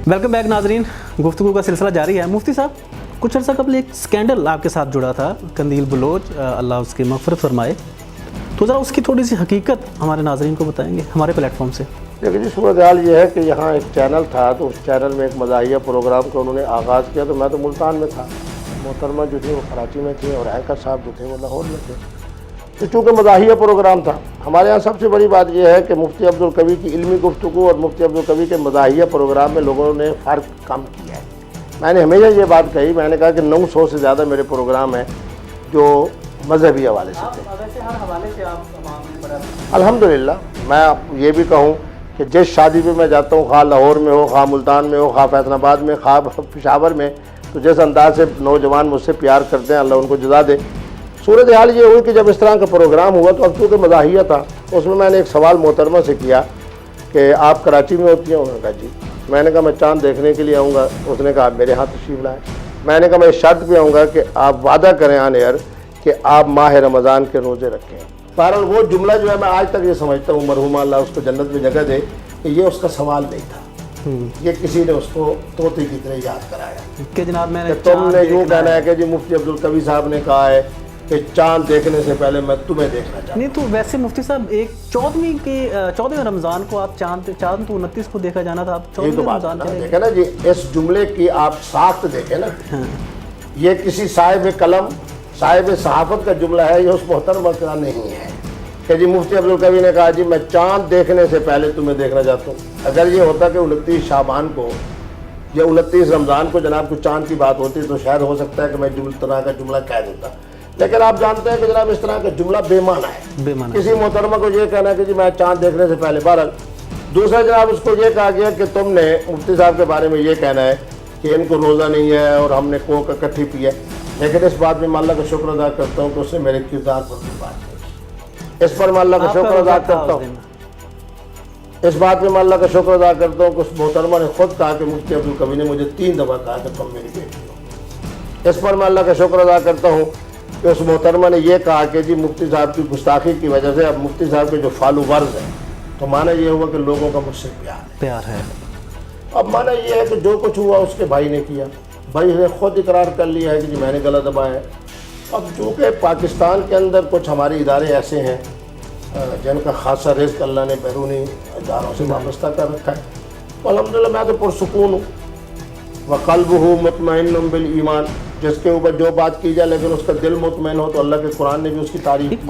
Welcome back नाजरीन, गुफ्तगू का सिलसिला जारी है। मुफ्ती साहब, कुछ अर्सा कबल एक स्कैंडल आपके साथ जुड़ा था, कंदील बलोच, अल्लाह उसकी मग़फ़िरत फरमाए, तो ज़रा उसकी थोड़ी सी हकीकत हमारे नाजरीन को बताएंगे हमारे प्लेटफॉर्म से। देखिए जी, सूरत हाल ये है कि यहाँ एक चैनल था, तो उस चैनल में एक मज़ाहिया प्रोग्राम का उन्होंने आगाज़ किया। तो मैं तो मुल्तान में था, मोहतरमा जो थी वो कराची में थी और एंकर साहब जो थे वो लाहौर में थे। तो चूँकि मज़ाहिया प्रोग्राम था, हमारे यहाँ सबसे बड़ी बात यह है कि मुफ्ती अब्दुल कवी की इल्मी गुफ्तगू और मुफ्ती अब्दुल कवी के मज़ाहिया प्रोग्राम में लोगों ने फ़र्क कम किया है। मैंने हमेशा ये बात कही, मैंने कहा कि 900 से ज़्यादा मेरे प्रोग्राम हैं जो मजहबी हवाले से थे। अल्हम्दुलिल्लाह मैं ये भी कहूँ कि जिस शादी पे मैं जाता हूँ, खा लाहौर में हो, खा मुल्तान में हो, खा फैसलाबाद में, खा पेशावर में, तो जिस अंदाज से नौजवान मुझसे प्यार करते हैं, अल्लाह उनको जज़ा दे। सूरत हाल ये हुई कि जब इस तरह का प्रोग्राम हुआ तो अब चूँकि मज़ाहिया था, उसमें मैंने एक सवाल मोहतरमा से किया कि आप कराची में होती हैं? उन्होंने कहा जी। मैंने कहा मैं चाँद देखने के लिए आऊँगा। उसने कहा आप मेरे हाथ तशरीफ़ लाएँ। मैंने कहा मैं इस शर्त पे आऊँगा कि आप वादा करें ऑन एयर कि आप माह रमज़ान के रोज़े रखें। बहरहाल वो जुमला जो है मैं आज तक ये समझता हूँ, मरहूमा अल्लाह उसको जन्नत में जगह दे, कि ये उसका सवाल नहीं था, ये किसी ने उसको तोते की तरह याद कराया कि जनाब मैंने तुमने यूँ कहना है कि जी मुफ्ती अब्दुल कवी साहब ने कहा है कि चाँद देखने से पहले मैं तुम्हें देखना चाहता हूँ। नहीं तो वैसे मुफ्ती साहब एक 14वें रमज़ान को आप चाँद तो 29 को देखा जाना था, आप 14वें रमज़ान देखे ना जी। इस जुमले की आप साख्त देखें ना, ये किसी साहिब कलम, साहिब सहाफ़त का जुमला है, ये उस मोहतरमा का नहीं है कि जी मुफ्ती अब्दुल कवी ने कहा जी मैं चाँद देखने से पहले तुम्हें देखना चाहता हूँ। अगर ये होता कि 29 शाबान को या 29 रमज़ान को जनाब कुछ चाँद की बात होती तो शायद हो सकता है कि मैं तरह का जुमला कह देता। लेकिन आप जानते हैं कि जनाब इस तरह का जुमला बेमाना है। किसी मोहतरमा को ये कहना है कि जी मैं चाँद देखने से पहले। बहरहाल दूसरा जनाब उसको ये कहा गया कि तुमने मुफ्ती साहब के बारे में ये कहना है कि इनको रोज़ा नहीं है और हमने कोक इकट्ठी पी है। लेकिन इस बात में मैं अल्लाह का शुक्र अदा करता हूँ कि उसने मेरे किरदार पर भी बात की। इस पर मैं अल्लाह का शुक्र अदा करता हूँ, इस बात में मैं अल्लाह का शुक्र अदा करता हूँ कि उस मोहतरमा ने खुद कहा कि मुफ्ती अब्दुल कवी ने मुझे 3 दफ़ा कहा कि तुम मेरी बेटी हो। इस पर मैं अल्लाह का शुक्र अदा करता हूँ कि उस मोहतरमा ने यह कहा कि जी मुफ्ती साहब की गुस्ताखी की वजह से अब मुफ्ती साहब के जो फॉलोवर्स हैं, तो माना ये हुआ कि लोगों का मुझसे प्यार है। अब माना ये है कि जो कुछ हुआ उसके भाई ने किया, भाई ने खुद इकरार कर लिया है कि जी मैंने गलत दबाया है। अब चूँकि पाकिस्तान के अंदर कुछ हमारे इदारे ऐसे हैं जिनका खासा रिस्क अल्लाह ने बैरूनी इदारों से वाबस्ता कर रखा है, तो अल्हम्दुलिल्लाह मैं तो पुरसुकून हूँ। वक़ल्बुहु मुतमइन्नुन बिल ईमान, जिसके ऊपर जो बात की जाए लेकिन उसका दिल मुतमईन हो, तो अल्लाह के कुरान ने भी उसकी तारीफ की।